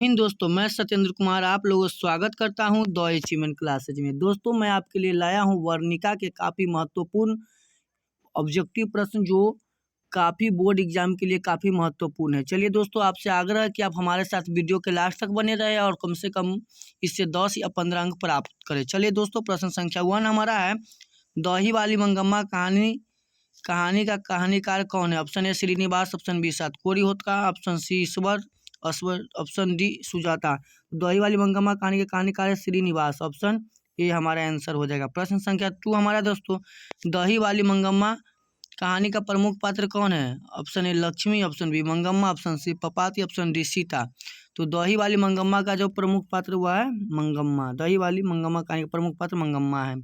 इन दोस्तों मैं सत्येंद्र कुमार आप लोगों का स्वागत करता हूं द अचीवमेंट क्लासेज में। दोस्तों मैं आपके लिए लाया हूं वर्णिका के काफ़ी महत्वपूर्ण ऑब्जेक्टिव प्रश्न जो काफ़ी बोर्ड एग्जाम के लिए काफ़ी महत्वपूर्ण है। चलिए दोस्तों, आपसे आग्रह है कि आप हमारे साथ वीडियो के लास्ट तक बने रहें और कम से कम इससे 10 या 15 अंक प्राप्त करें। चलिए दोस्तों, प्रश्न संख्या 1 हमारा है, दही वाली मंगम्मा कहानी का कहानीकार कौन है? Option A Srinivas, option B Satkori Hota, option C Ishwar, option D Sujata. दही वाली मंगम्मा कहानी के कहानीकार है श्रीनिवास, ऑप्शन ए हमारा आंसर हो जाएगा। प्रश्न संख्या 2 हमारा दोस्तों, दही वाली मंगम्मा कहानी का प्रमुख पात्र कौन है? Option A Lakshmi, option B Mangamma, option C Papati, option D Sita. तो दही वाली मंगम्मा का जो प्रमुख पात्र हुआ है मंगम्मा, दही वाली मंगम्मा कहानी का प्रमुख पात्र मंगम्मा है।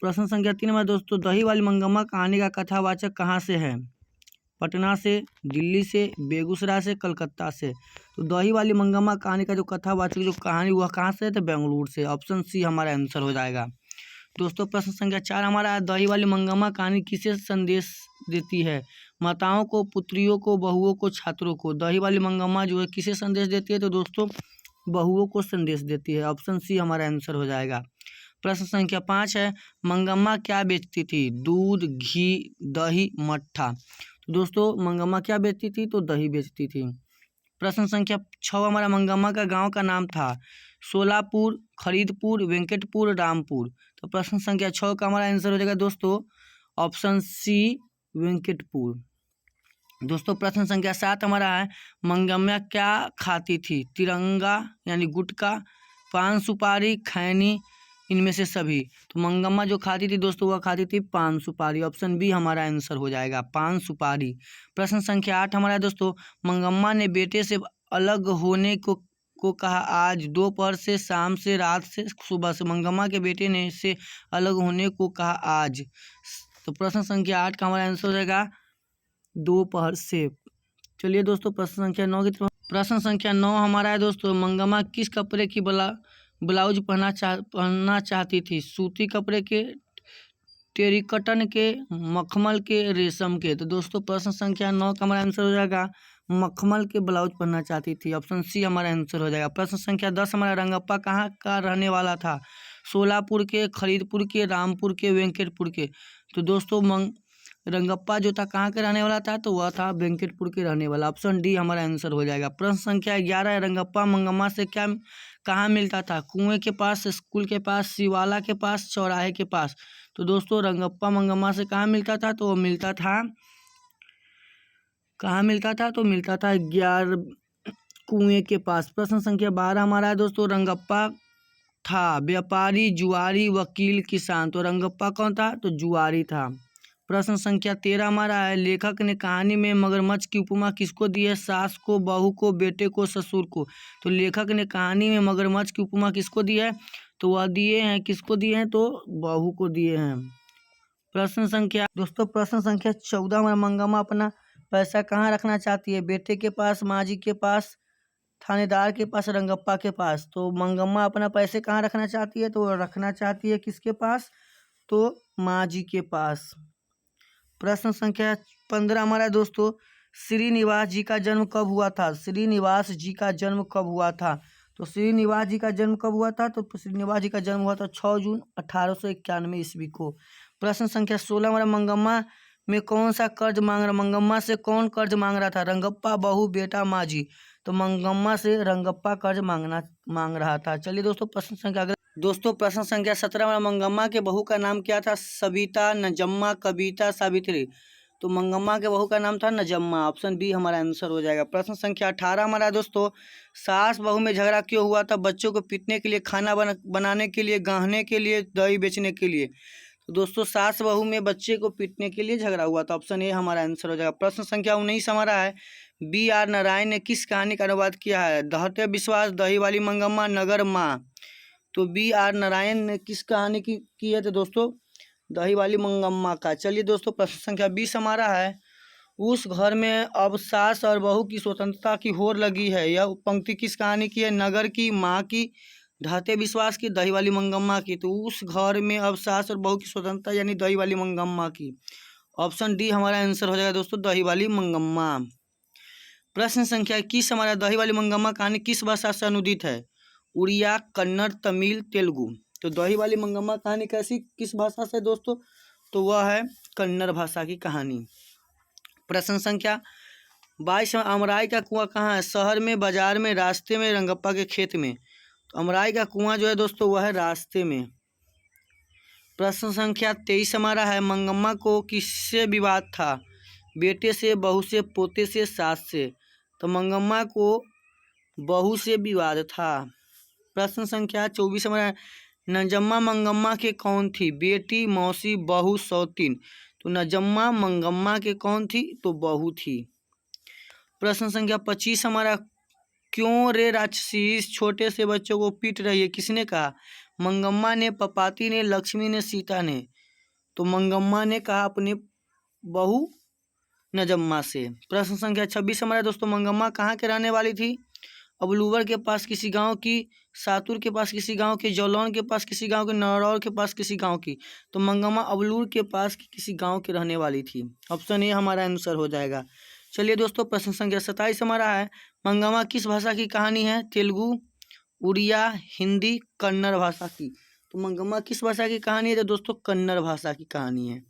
प्रश्न संख्या 3 में दोस्तों, दही वाली मंगम्मा कहानी का कथावाचक कहाँ से है? पटना से, दिल्ली से, बेगूसराय से, कलकत्ता से। तो दही वाली मंगम्मा कहानी का जो कथावाचक जो कहानी वह कहाँ से है? तो बेंगलुरु से, ऑप्शन सी हमारा आंसर हो जाएगा। दोस्तों प्रश्न संख्या 4 हमारा है, दही वाली मंगम्मा कहानी किसे संदेश देती है? माताओं को, पुत्रियों को, बहुओं को, छात्रों को। दही वाली मंगम्मा जो है किसे संदेश देती है? तो दोस्तों बहुओं को संदेश देती है, ऑप्शन सी हमारा आंसर हो जाएगा। प्रश्न संख्या 5 है, मंगम्मा क्या बेचती थी? दूध, घी, दही, मट्ठा। तो दोस्तों मंगम्मा क्या बेचती थी? तो दही बेचती थी। प्रश्न संख्या 6 हमारा, मंगम्मा का गांव का नाम था सोलापुर, खरीदपुर, वेंकटपुर, रामपुर। तो प्रश्न संख्या 6 का हमारा आंसर हो जाएगा दोस्तों ऑप्शन सी वेंकटपुर। दोस्तों प्रश्न संख्या 7 हमारा है, मंगम्मा क्या खाती थी? तिरंगा यानी गुटखा, पान सुपारी, खैनी, इनमें से सभी। तो मंगम्मा जो खाती थी दोस्तों वह खाती थी पान सुपारी, ऑप्शन बी हमारा आंसर हो जाएगा पान सुपारी। प्रश्न संख्या 8 हमारा दोस्तों, मंगम्मा ने बेटे से अलग होने को कहा आज दोपहर से, शाम से, रात से, सुबह से। मंगम्मा के बेटे ने से अलग होने को कहा आज। तो प्रश्न संख्या 8 का हमारा आंसर हो जाएगा दोपहर से। चलिए दोस्तों प्रश्न संख्या 9 की तरफ। प्रश्न संख्या 9 हमारा है दोस्तों, मंगम्मा किस कपड़े की ब्लाउज पहनना चाहती थी? सूती कपड़े के, टेरिकॉटन के, मखमल के, रेशम के। तो दोस्तों प्रश्न संख्या 9 का हमारा आंसर हो जाएगा मखमल के ब्लाउज पहनना चाहती थी, ऑप्शन सी हमारा आंसर हो जाएगा। प्रश्न संख्या 10 हमारा, रंगप्पा कहाँ का रहने वाला था? सोलापुर के, खरीदपुर के, रामपुर के, वेंकटपुर के। तो दोस्तों रंगप्पा जो था कहाँ के रहने वाला था? तो वह था वेंकटपुर के रहने वाला, ऑप्शन डी हमारा आंसर हो जाएगा। प्रश्न संख्या 11 है, रंगप्पा मंगम्मा से क्या कहाँ मिलता था? कुएं के पास, स्कूल के पास, शिवाला के पास, चौराहे के पास। तो दोस्तों रंगप्पा मंगम्मा से कहाँ मिलता था? तो वो मिलता था, कहाँ मिलता था? तो मिलता था 11 कुएं के पास। प्रश्न संख्या 12 हमारा है दोस्तों, रंगप्पा था व्यापारी, जुआरी, वकील, किसान। तो रंगप्पा कौन था? तो जुआरी था। प्रश्न संख्या 13 हमारा है, लेखक ने कहानी में मगरमच्छ की उपमा किसको दी है? सास को, बहू को, बेटे को, ससुर को। तो लेखक ने कहानी में मगरमच्छ की उपमा किसको दी है? तो वह दिए हैं, किसको दिए हैं? तो बहू को दिए हैं। प्रश्न संख्या 14 हमारा, मंगम्मा अपना पैसा कहाँ रखना चाहती है? बेटे के पास, माँ जी के पास, थानेदार के पास, रंगप्पा के पास। तो मंगम्मा अपना पैसे कहाँ रखना चाहती है? तो रखना चाहती है किसके पास? तो माँ जी के पास। प्रश्न संख्या 15 हमारा दोस्तों, श्रीनिवास जी का जन्म कब हुआ था? श्रीनिवास जी का जन्म कब हुआ था? तो श्रीनिवास जी का जन्म कब हुआ था? तो श्रीनिवास जी का जन्म हुआ था 6 जून 1891 ईस्वी को। प्रश्न संख्या 16 हमारा, मंगम्मा में कौन सा कर्ज मांग रहा? मंगम्मा से कौन कर्ज मांग रहा था? रंगप्पा, बहू, बेटा, माँ जी। तो मंगम्मा से रंगप्पा कर्ज मांग रहा था। चलिए दोस्तों प्रश्न संख्या दोस्तों प्रश्न संख्या 17 में, मंगम्मा के बहू का नाम क्या था? सविता, नजम्मा, कविता, सावित्री। तो मंगम्मा के बहू का नाम था नजम्मा, ऑप्शन बी हमारा आंसर हो जाएगा। प्रश्न संख्या 18 हमारा दोस्तों, सास बहू में झगड़ा क्यों हुआ था? बच्चों को पीटने के लिए, खाना बनाने के लिए, गहने के लिए, दही बेचने के लिए। तो दोस्तों सास बहू में बच्चे को पीटने के लिए झगड़ा हुआ था, ऑप्शन ए हमारा आंसर हो जाएगा। प्रश्न संख्या 19 हमारा है, बी आर नारायण ने किस कहानी का अनुवाद किया है? दहते विश्वास, दही वाली मंगम्मा, नगर माँ। तो बी आर नारायण ने किस कहानी की है? तो दोस्तों दही वाली मंगम्मा का। चलिए दोस्तों प्रश्न संख्या 20 हमारा है, उस घर में अब सास और बहू की स्वतंत्रता की होड़ लगी है। यह पंक्ति किस कहानी की है? नगर की, माँ की, ढहते विश्वास की, दही वाली मंगम्मा की। तो उस घर में अब सास और बहू की स्वतंत्रता यानी दही वाली मंगम्मा की, ऑप्शन डी हमारा आंसर हो जाएगा दोस्तों दही वाली मंगम्मा। प्रश्न संख्या 21 हमारा, दही वाली मंगम्मा कहानी किस भाषा से अनुदित है? उड़िया, कन्नड़, तमिल, तेलुगु। तो दही वाली मंगम्मा कहानी कैसी किस भाषा से दोस्तों? तो वह है कन्नड़ भाषा की कहानी। प्रश्न संख्या 22, अमराई का कुआं कहाँ है? शहर में, बाजार में, रास्ते में, रंगप्पा के खेत में। तो अमराई का कुआं जो है दोस्तों वह है रास्ते में। प्रश्न संख्या 23 हमारा है, मंगम्मा को किससे विवाद था? बेटे से, बहू से, पोते से, सास से। तो मंगम्मा को बहू से विवाद था। प्रश्न संख्या 24 हमारा, नजम्मा मंगम्मा के कौन थी? बेटी, मौसी, बहू, सौतीन। तो नजम्मा मंगम्मा के कौन थी? तो बहू थी। प्रश्न संख्या 25 हमारा, क्यों रे राक्षसी इस छोटे से बच्चों को पीट रही है? किसने कहा? मंगम्मा ने, पपाती ने, लक्ष्मी ने, सीता ने। तो मंगम्मा ने कहा अपने बहू नजम्मा से। प्रश्न संख्या 26 हमारा दोस्तों, मंगम्मा कहाँ के रहने वाली थी? अबलूवर के पास किसी गांव की, सातुर के पास किसी गांव के, जौलौन के पास किसी गांव के, नरौर के पास किसी गांव की। तो मंगम्मा अबलूर के पास किसी गांव की रहने वाली थी। ऑप्शन ए हमारा आंसर हो जाएगा। चलिए दोस्तों, प्रश्न संख्या 27 हमारा है, मंगम्मा किस भाषा की कहानी है? तेलुगु, उड़िया, हिंदी, कन्नड़ भाषा की। तो मंगम्मा किस भाषा की कहानी है? तो दोस्तों कन्नड़ भाषा की कहानी है।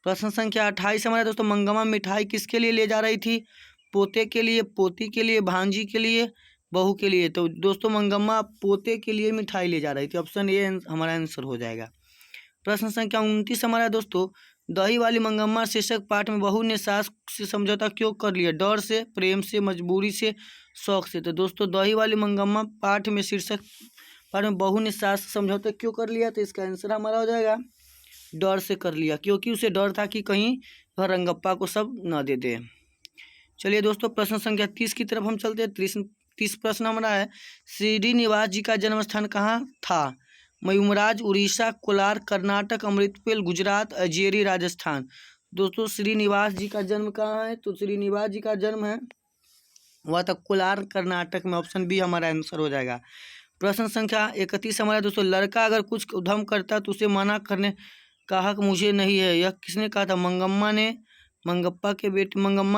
प्रश्न संख्या 28 हमारा दोस्तों, मंगम्मा मिठाई किसके लिए ले जा रही थी? पोते के लिए, पोती के लिए, भांजी के लिए, बहू के लिए। तो दोस्तों मंगम्मा पोते के लिए मिठाई ले जा रही थी। ऑप्शन ए हमारा आंसर हो जाएगा। प्रश्न संख्या 29 हमारा दोस्तों, दही वाली मंगम्मा शीर्षक पाठ में बहू ने सास से समझौता क्यों कर लिया? डर से, प्रेम से, मजबूरी से, शौक से। तो दोस्तों दही वाली मंगम्मा पाठ में शीर्षक पाठ में बहू ने सास से समझौता क्यों कर लिया? तो इसका आंसर हमारा हो जाएगा डर से कर लिया, क्योंकि उसे डर था कि कहीं वह रंगप्पा को सब न दे दे। चलिए दोस्तों, प्रश्न संख्या 30 की तरफ हम चलते हैं। 30 प्रश्न हमारा है, श्रीनिवास जी का जन्म स्थान कहाँ था? मयूमराज, उड़ीसा, कोलार, कर्नाटक, अमृतपेल, गुजरात, अजेरी, राजस्थान। दोस्तों श्रीनिवास जी का जन्म कहाँ है? तो श्रीनिवास जी का जन्म है वह था कोलार, कर्नाटक में। ऑप्शन बी हमारा आंसर हो जाएगा। प्रश्न संख्या 31 हमारा दोस्तों, लड़का अगर कुछ उद्यम करता तो उसे मना करने का हक मुझे नहीं है, यह किसने कहा था? मंगम्मा ने, मंगम्मा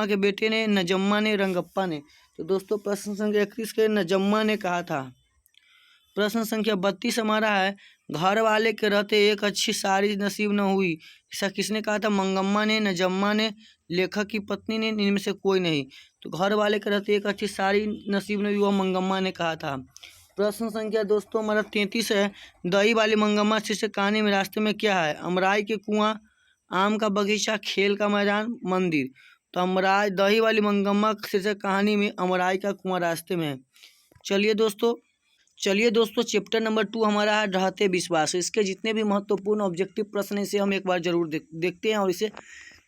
के बेटे ने, नजम्मा ने, रंगप्पा ने। तो दोस्तों प्रश्न संख्या 31 के नजम्मा ने कहा था। प्रश्न संख्या 32 हमारा है, घर वाले के रहते एक अच्छी साड़ी नसीब न हुई, ऐसा किसने कहा था? मंगम्मा ने, नजम्मा ने, लेखक की पत्नी ने, इनमें से कोई नहीं। तो घर वाले के रहते एक अच्छी साड़ी नसीब न हुई, वह मंगम्मा ने कहा था। प्रश्न संख्या दोस्तों हमारा 33 है, दही वाली मंगम्मा शीर्षक कहानी में रास्ते में क्या है? अमराई के कुआं, आम का बगीचा, खेल का मैदान, मंदिर। तो अमराई दही वाली मंगम्मा शीर्षक कहानी में अमराई का कुआं रास्ते में है। चलिए दोस्तों चैप्टर नंबर 2 हमारा है ढहते विश्वास। इसके जितने भी महत्वपूर्ण ऑब्जेक्टिव प्रश्न हैं इसे हम एक बार जरूर देखते हैं और इसे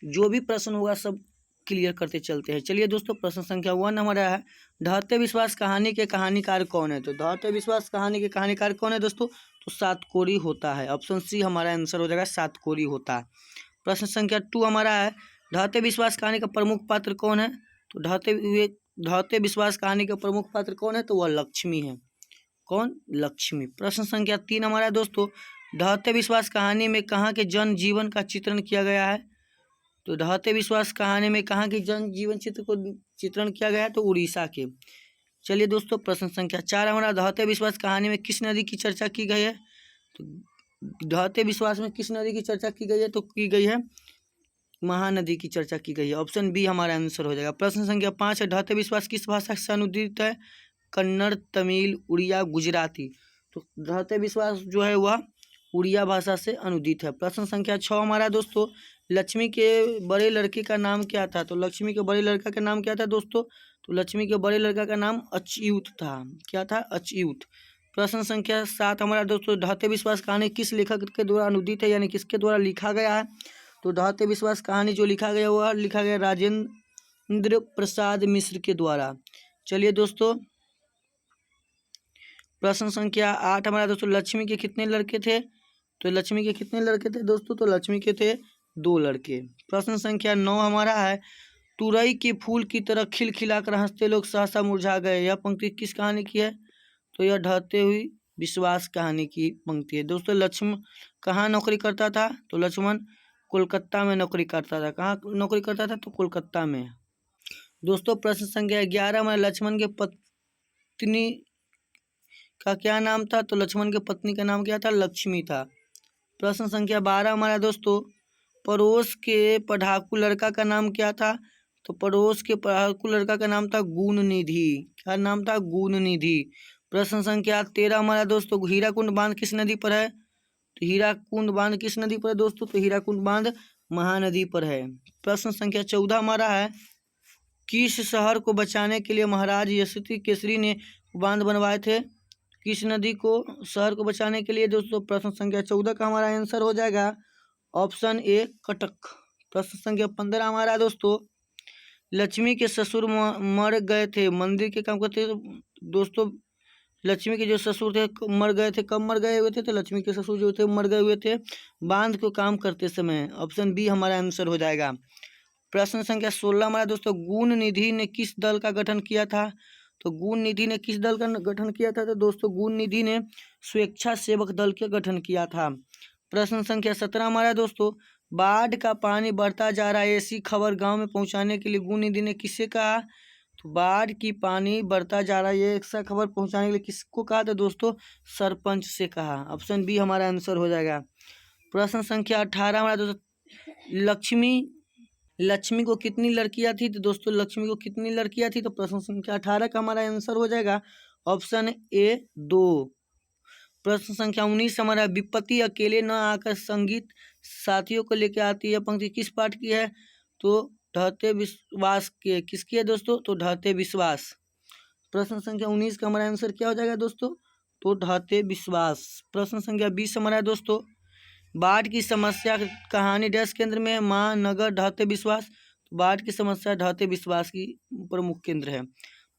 जो भी प्रश्न होगा सब क्लियर करते चलते हैं। चलिए दोस्तों, प्रश्न संख्या 1 हमारा है, ढहते विश्वास कहानी के कहानीकार कौन है? तो ढहते विश्वास कहानी के कहानीकार कौन है दोस्तों? तो सातकोरी होता है। ऑप्शन सी हमारा आंसर हो जाएगा, सातकोरी होता है। प्रश्न संख्या 2 हमारा है, ढहते विश्वास कहानी का प्रमुख पात्र कौन है? तो ढहते विश्वास कहानी का प्रमुख पात्र कौन है? तो वह लक्ष्मी है। कौन? लक्ष्मी। प्रश्न संख्या 3 हमारा दोस्तों, ढहते विश्वास कहानी में कहाँ के जन जीवन का चित्रण किया गया है? तो ढहते विश्वास कहानी में कहाँ के जन जीवन चित्र को चित्रण किया गया है? तो उड़ीसा के। चलिए दोस्तों, प्रश्न संख्या 4 हमारा, ढहते विश्वास कहानी में किस नदी की चर्चा की गई है? तो ढहते विश्वास में किस नदी की चर्चा की गई है? तो की गई है महानदी की चर्चा की गई है। ऑप्शन बी हमारा आंसर हो जाएगा। प्रश्न संख्या 5 है, ढहते विश्वास किस भाषा से अनुदित है? कन्नड़, तमिल, उड़िया, गुजराती। तो ढहते विश्वास जो है वह उड़िया भाषा से अनुदित है। प्रश्न संख्या 6 हमारा दोस्तों, लक्ष्मी के बड़े लड़के का नाम क्या था? तो लक्ष्मी के बड़े लड़का का नाम क्या था दोस्तों? तो लक्ष्मी के बड़े लड़का का नाम अच्युत था। क्या था? अच्युत। प्रश्न संख्या 7 हमारा दोस्तों, ढहते विश्वास कहानी किस लेखक के द्वारा अनुदित है, यानी किसके द्वारा लिखा गया है? तो ढहते विश्वास कहानी जो लिखा गया वह लिखा गया राजेंद्र प्रसाद मिश्र के द्वारा। चलिए दोस्तों, प्रश्न संख्या 8 हमारा दोस्तों, लक्ष्मी के कितने लड़के थे? तो लक्ष्मी के कितने लड़के थे दोस्तों? तो लक्ष्मी के थे 2 लड़के। प्रश्न संख्या 9 हमारा है, तुरई के फूल की तरह खिलखिलाकर हंसते लोग सहसा मुरझा गए, यह पंक्ति किस कहानी की है? तो यह ढहते हुई विश्वास कहानी की पंक्ति है। दोस्तों लक्ष्मण कहाँ नौकरी करता था? तो लक्ष्मण कोलकाता में नौकरी करता था। कहाँ नौकरी करता था? तो कोलकाता में। दोस्तों प्रश्न संख्या 11 हमारा लक्ष्मण के पत्नी का क्या नाम था? तो लक्ष्मण के पत्नी का नाम क्या था? लक्ष्मी था। प्रश्न संख्या 12 हमारा दोस्तों, पड़ोस के पढ़ाकू लड़का का नाम क्या था? तो पड़ोस के पढ़ाकू लड़का का नाम था गुणनिधि। क्या नाम था? गुणनिधि। प्रश्न संख्या 13 हमारा दोस्तों, हीराकुंड बांध किस नदी पर है? तो हीराकुंड बांध किस नदी पर है दोस्तों? तो हीराकुंड बांध महानदी पर है। प्रश्न संख्या 14 हमारा है, किस शहर को बचाने के लिए महाराज यशस्वी केसरी ने बांध बनवाए थे? किस नदी को शहर को बचाने के लिए दोस्तों? प्रश्न संख्या 14 का हमारा आंसर हो जाएगा ऑप्शन ए कटक। प्रश्न संख्या 15 हमारा दोस्तों, लक्ष्मी के ससुर मर गए थे, मंदिर के काम करते दोस्तों। लक्ष्मी के जो ससुर थे मर गए थे, कब मर गए हुए थे? तो लक्ष्मी के ससुर जो थे मर गए हुए थे बांध को काम करते समय। ऑप्शन बी हमारा आंसर हो जाएगा। प्रश्न संख्या 16 हमारा दोस्तों, गुण निधि ने किस दल का गठन किया था? तो गुण निधि ने किस दल का गठन किया था? तो दोस्तों गुण निधि ने स्वेच्छा सेवक दल का गठन किया था। प्रश्न संख्या 17 हमारा दोस्तों, बाढ़ का पानी बढ़ता जा रहा है, ऐसी खबर गांव में पहुंचाने के लिए गुण निधि ने किससे कहा? तो बाढ़ की पानी बढ़ता जा रहा है, ये ऐसा खबर पहुंचाने के लिए किसको कहा? तो दोस्तों सरपंच से कहा। ऑप्शन बी हमारा आंसर हो जाएगा। प्रश्न संख्या 18 हमारा दोस्तों, लक्ष्मी को कितनी लड़कियां थी? तो दोस्तों लक्ष्मी को कितनी लड़कियां थी? तो प्रश्न संख्या 18 का हमारा आंसर हो जाएगा ऑप्शन ए 2। प्रश्न संख्या 19 हमारा, विपत्ति अकेले न आकर संगीत साथियों को लेकर आती है, पंक्ति किस पाठ की है? तो ढहते विश्वास के। किसकी है दोस्तों? तो ढहते विश्वास। प्रश्न संख्या 19 का हमारा आंसर क्या हो जाएगा दोस्तों? तो ढहते विश्वास। प्रश्न संख्या 20 हमारा दोस्तों, बाढ़ की समस्या कहानी डैश केंद्र में है? माँ, नगर, ढहते विश्वास। तो बाढ़ की समस्या ढहते विश्वास की प्रमुख केंद्र है।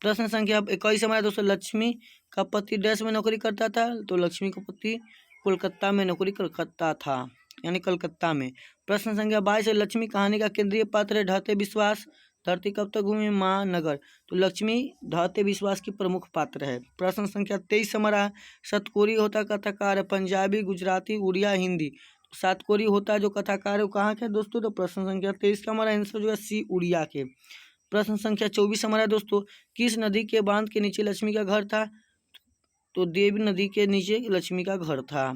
प्रश्न संख्या 21 हमारा दोस्तों, लक्ष्मी का पति डैश में नौकरी करता था? तो लक्ष्मी का पति कोलकाता में नौकरी करता था, यानी कलकत्ता में। प्रश्न संख्या 22 है, लक्ष्मी कहानी का केंद्रीय पात्र है? ढहते विश्वास। धरती कब तक घूमी? माँ, नगर। तो लक्ष्मी ढहते विश्वास की प्रमुख पात्र है। प्रश्न संख्या 23 हमारा, सतकोरी होता कथाकार है? पंजाबी, गुजराती, उड़िया, हिंदी। तो सातकोरी होता जो कथाकार है वो कहाँ के दोस्तों? तो प्रश्न संख्या 23 का हमारा आंसर जो है सी, उड़िया के। प्रश्न संख्या 24 हमारा दोस्तों, किस नदी के बांध के नीचे लक्ष्मी का घर था? तो देवी नदी के नीचे लक्ष्मी का घर था।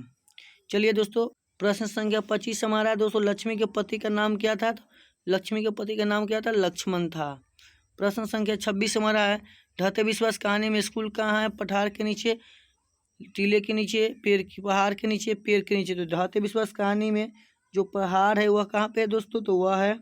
चलिए दोस्तों, प्रश्न संख्या 25 हमारा दोस्तों, लक्ष्मी के पति का नाम क्या था? तो लक्ष्मी के पति का नाम क्या था? लक्ष्मण था। प्रश्न संख्या 26 हमारा है, ढहते विश्वास कहानी में स्कूल कहाँ है? पठार के नीचे, टीले के नीचे, पेड़ की, पहाड़ के नीचे, पेड़ के नीचे। तो ढहते विश्वास कहानी में जो पहाड़ है वह कहाँ पे है दोस्तों? तो वह है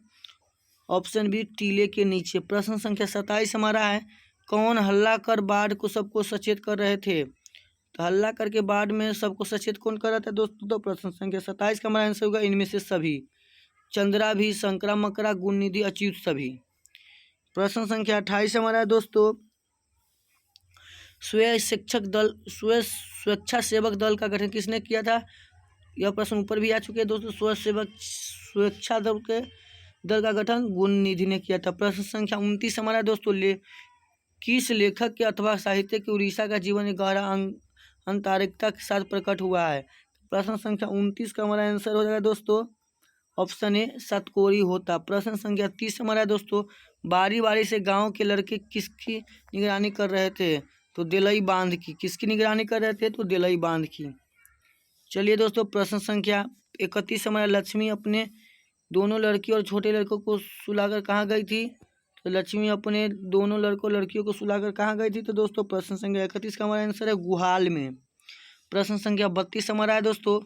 ऑप्शन बी, टीले के नीचे। प्रश्न संख्या 27 हमारा है, कौन हल्ला कर बाढ़ को सबको सचेत कर रहे थे? तो हल्ला करके बाढ़ में सबको सचेत कौन कर रहा था दोस्तों? तो प्रश्न संख्या 27 का हमारा आंसर होगा इनमें से सभी, चंद्रा भी, शंकरा मकरा, गुणनिधि, अच्युत सभी। प्रश्न संख्या 28 हमारा दोस्तों, स्वेच्छा सेवक दल का गठन किसने किया था? यह प्रश्न ऊपर भी आ चुके हैं दोस्तों। स्वेच्छा दल का गठन गुणनिधि ने किया था। प्रश्न संख्या 29 हमारा दोस्तों, किस लेखक के अथवा साहित्य के उड़ीसा का जीवन एक गहरा अंतरिकता के साथ प्रकट हुआ है? प्रश्न संख्या 29 का हमारा आंसर हो जाएगा दोस्तों ऑप्शन ए, सतकोरी होता। प्रश्न संख्या 30 हमारा दोस्तों, बारी बारी से गांव के लड़के किसकी निगरानी कर रहे थे? तो देलई बांध की। किसकी निगरानी कर रहे थे? तो देलई बांध की। चलिए दोस्तों, प्रश्न संख्या 31 हमारा, लक्ष्मी अपने दोनों लड़की और छोटे लड़कों को सुलाकर कहाँ गई थी? तो लक्ष्मी अपने दोनों लड़कियों को सुलाकर कहाँ गई थी? तो दोस्तों प्रश्न संख्या 31 का हमारा आंसर है गुहाल में। प्रश्न संख्या 32 हमारा है दोस्तों,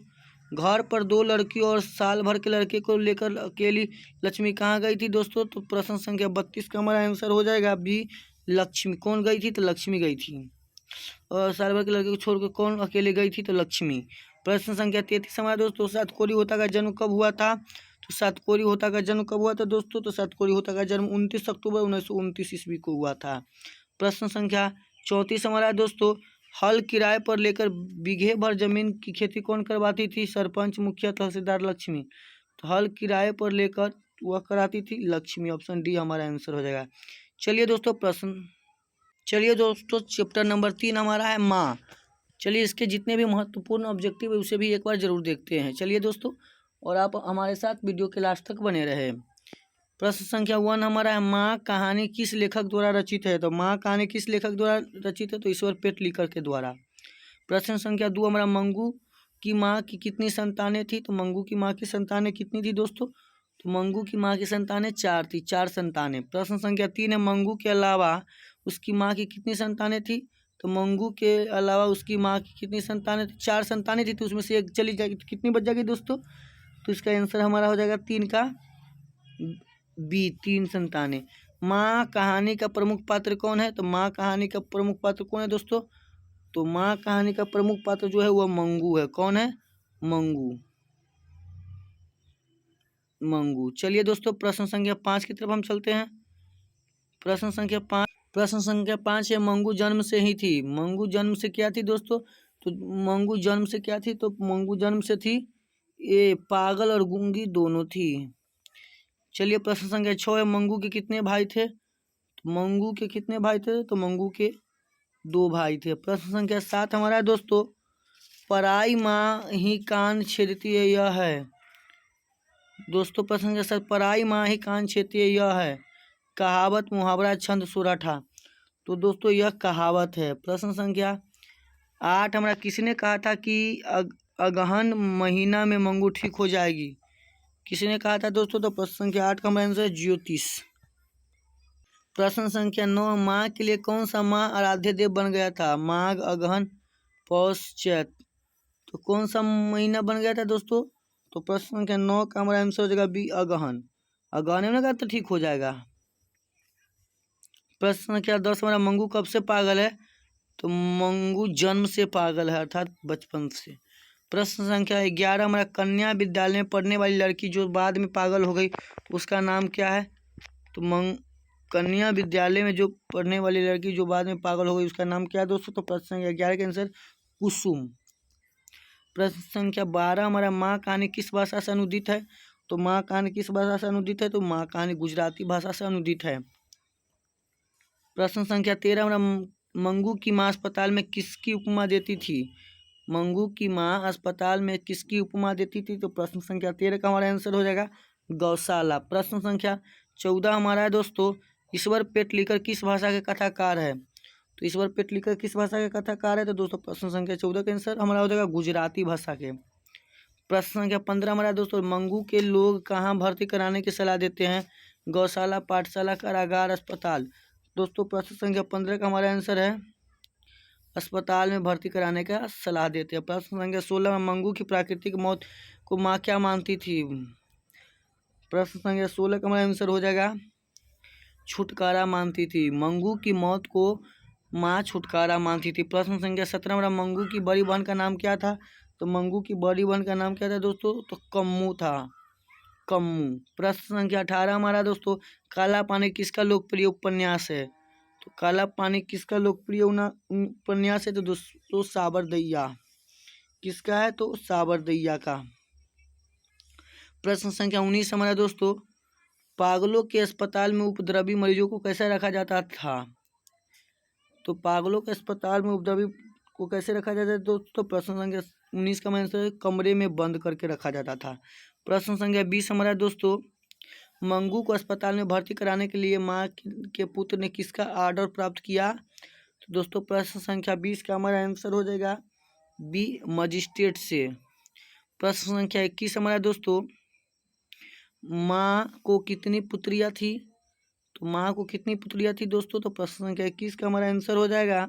घर पर 2 लड़की और साल भर के लड़के को लेकर अकेली लक्ष्मी कहाँ गई थी दोस्तों? तो प्रश्न संख्या 32 का हमारा आंसर हो जाएगा बी, लक्ष्मी। कौन गई थी? तो लक्ष्मी गई थी। और साल भर के लड़के को छोड़कर कौन अकेले गई थी? तो लक्ष्मी। प्रश्न संख्या 33 हमारा दोस्तों, सातकोरी होता का जन्म कब हुआ था? तो सातकोरी होता का जन्म कब हुआ था दोस्तों? तो सातकोरी होता का जन्म 29 अक्टूबर 1929 ईस्वी को हुआ था। प्रश्न संख्या 34 हमारा दोस्तों, हल किराए पर लेकर बीघे भर जमीन की खेती कौन करवाती थी? सरपंच, मुखिया, तहसीलदार, लक्ष्मी। तो हल किराए पर लेकर वह कराती थी लक्ष्मी। ऑप्शन डी हमारा आंसर हो जाएगा। चलिए दोस्तों चैप्टर नंबर 3 हमारा है माँ। चलिए इसके जितने भी महत्वपूर्ण ऑब्जेक्टिव है उसे भी एक बार जरूर देखते हैं। चलिए दोस्तों, और आप हमारे साथ वीडियो के लास्ट तक बने रहे। प्रश्न संख्या 1 हमारा है, माँ कहानी किस लेखक द्वारा रचित है? तो माँ कहानी किस लेखक द्वारा रचित है? तो ईश्वर पेटलिकर के द्वारा। प्रश्न संख्या 2 हमारा, मंगू की माँ की कितनी संतानें थी? तो मंगू की माँ की संतानें कितनी थी दोस्तों? तो मंगू की माँ की संतानें 4 थी, 4 संतानें। प्रश्न संख्या 3 है, मंगू के अलावा उसकी माँ की कितनी संतानें थी? तो मंगू के अलावा उसकी माँ की कितनी संतानें थी? 4 संतानें थी, तो उसमें से एक चली जाएगी तो कितनी बच जाएगी दोस्तों? तो इसका आंसर हमारा हो जाएगा 3 का बी, 3 संतानें। माँ कहानी का प्रमुख पात्र कौन है? तो माँ कहानी का प्रमुख पात्र कौन है दोस्तों? तो माँ कहानी का प्रमुख पात्र जो है वह मंगू है। कौन है? मंगू। मंगू। चलिए दोस्तों, प्रश्न संख्या 5 की तरफ हम चलते हैं। प्रश्न संख्या 5 है, मंगू जन्म से ही थी। मंगू जन्म से क्या थी दोस्तों? तो मंगू जन्म से क्या थी? तो मंगू जन्म से थी ये पागल और गूंगी दोनों थी। चलिए, प्रश्न संख्या 6 है, मंगू के कितने भाई थे? तो मंगू के कितने भाई थे? तो मंगू के 2 भाई थे। प्रश्न संख्या 7 हमारा है दोस्तों, पराई माँ ही कान छेदती है, यह है। दोस्तों प्रश्न संख्या 7, पराई माँ ही कान छेदती है, यह है कहावत, मुहावरा, छंद, सोराठा? तो दोस्तों यह कहावत है। प्रश्न संख्या 8 हमारा, किसने कहा था कि अगहन महीना में मंगू ठीक हो जाएगी? किसने कहा था दोस्तों? तो प्रश्न संख्या 8 का हमारा आंसर है ज्योतिष। प्रश्न संख्या 9, माँ के लिए कौन सा माह आराध्य देव बन गया था? माघ, अगहन, पौष, चैत? तो कौन सा महीना बन गया था दोस्तों? तो प्रश्न संख्या 9 का हमारा आंसर हो जाएगा बी, अगहन। अगहन में कहा तो ठीक हो जाएगा। प्रश्न संख्या 10 हमारा, मंगू कब से पागल है? तो मंगू जन्म से पागल है, अर्थात बचपन से। प्रश्न संख्या 11 हमारा, कन्या विद्यालय में पढ़ने वाली लड़की जो बाद में पागल हो गई उसका नाम क्या है? तो कन्या विद्यालय में जो पढ़ने वाली लड़की जो बाद में पागल हो गई उसका नाम क्या है दोस्तों? तो प्रश्न संख्या 11 का आंसर कुसुम। प्रश्न संख्या 12 हमारा, माँ कहानी किस भाषा से अनुदित है? तो माँ कहानी किस भाषा से अनुदित है? तो माँ कहानी गुजराती भाषा से अनुदित है। प्रश्न संख्या 13 हमारा, मंगू की माँ अस्पताल में किसकी उपमा देती थी? मंगू की माँ अस्पताल में किसकी उपमा देती थी? तो प्रश्न संख्या 13 का हमारा आंसर हो जाएगा गौशाला। प्रश्न संख्या 14 हमारा है दोस्तों, ईश्वर पेटलिकर किस भाषा के कथाकार है? तो ईश्वर पेटलिकर किस भाषा के कथाकार है? तो दोस्तों प्रश्न संख्या 14 का आंसर हमारा हो जाएगा गुजराती भाषा के। प्रश्न संख्या 15 हमारा दोस्तों, मंगू के लोग कहाँ भर्ती कराने की सलाह देते हैं? गौशाला, पाठशाला, कारागार, अस्पताल? दोस्तों प्रश्न संख्या 15 का हमारा आंसर है अस्पताल में भर्ती कराने का सलाह देते हैं। प्रश्न संख्या 16 में, मंगू की प्राकृतिक मौत को माँ क्या मानती थी? प्रश्न संख्या 16 का हमारा आंसर हो जाएगा छुटकारा मानती थी। मंगू की मौत को माँ छुटकारा मानती थी। प्रश्न संख्या 17 हमारा, मंगू की बड़ी बहन का नाम क्या था? तो मंगू की बड़ी बहन का नाम क्या था दोस्तों? तो कम्मू था, कम्मू। प्रश्न संख्या 18 हमारा दोस्तों, काला पानी किसका लोकप्रिय उपन्यास है? तो काला पानी किसका लोकप्रिय उपन्यास है? तो दोस्तों साबरदैया। किसका है? तो साबरदैया का। प्रश्न संख्या 19 हमारा दोस्तों, पागलों के अस्पताल में उपद्रवी मरीजों को कैसे रखा जाता था? तो पागलों के अस्पताल में उपद्रवी को कैसे रखा जाता है दोस्तों? प्रश्न संख्या 19 का आंसर कमरे में बंद करके रखा जाता था। प्रश्न संख्या 20 हमारा दोस्तों, मंगू को अस्पताल में भर्ती कराने के लिए माँ के पुत्र ने किसका आर्डर प्राप्त किया? तो दोस्तों प्रश्न संख्या 20 का हमारा आंसर हो जाएगा बी, मजिस्ट्रेट से। प्रश्न संख्या 21 हमारा दोस्तों, माँ को कितनी पुत्रियाँ थी? तो माँ को कितनी पुत्रियाँ थी दोस्तों? तो प्रश्न संख्या 21 का हमारा आंसर हो जाएगा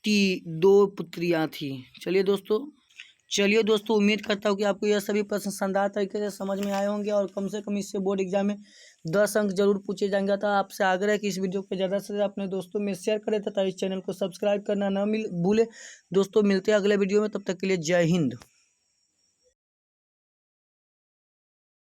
2 पुत्रियाँ थी। चलिए दोस्तों, उम्मीद करता हूँ कि आपको यह सभी प्रश्न शानदार तरीके से समझ में आए होंगे और कम से कम इससे बोर्ड एग्जाम में 10 अंक जरूर पूछे जाएंगे। तो आपसे आग्रह है कि इस वीडियो को ज़्यादा से ज़्यादा अपने दोस्तों में शेयर करें तथा इस चैनल को सब्सक्राइब करना ना भूलें। दोस्तों मिलते हैं अगले वीडियो में, तब तक के लिए जय हिंद।